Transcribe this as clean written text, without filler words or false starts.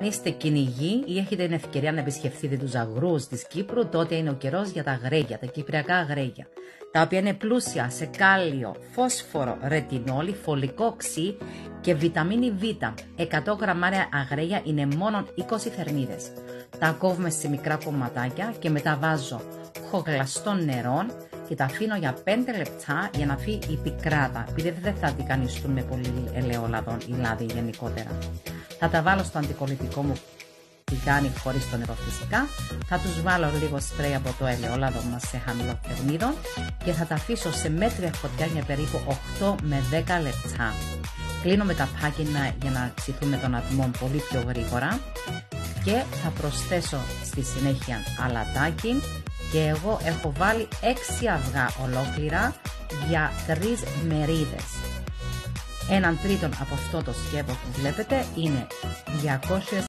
είστε κυνηγοί ή έχετε την ευκαιρία να επισκεφθείτε τους αγρούς της Κύπρου, τότε είναι ο καιρός για τα αγρέγια, τα κυπριακά αγρέγια, τα οποία είναι πλούσια σε κάλιο, φόσφορο, ρετινόλι, φωλικό ξύ και βιταμίνη Β. 100 γραμμάρια αγρέγια είναι μόνο 20 θερμίδες. Τα κόβουμε σε μικρά κομματάκια και μετά βάζω χογλαστό νερό και τα αφήνω για 5 λεπτά για να φύγει η πικράτα, επειδή δεν θα αντικανιστούν με πολύ ελαιόλαδο ή λάδι γενικότερα. Θα τα βάλω στο αντικολλητικό μου τηγάνι χωρίς το νερό φυσικά, θα τους βάλω λίγο σπρέι από το ελαιόλαδο μας σε χαμηλό θερμίδο και θα τα αφήσω σε μέτρια φωτιά για περίπου 8 με 10 λεπτά. Κλείνω με τα πάκινα για να ψηθούν με τον ατμό πολύ πιο γρήγορα και θα προσθέσω στη συνέχεια αλατάκι και εγώ έχω βάλει 6 αυγά ολόκληρα για 3 μερίδες. 1/3 από αυτό το σκεύο που βλέπετε είναι 200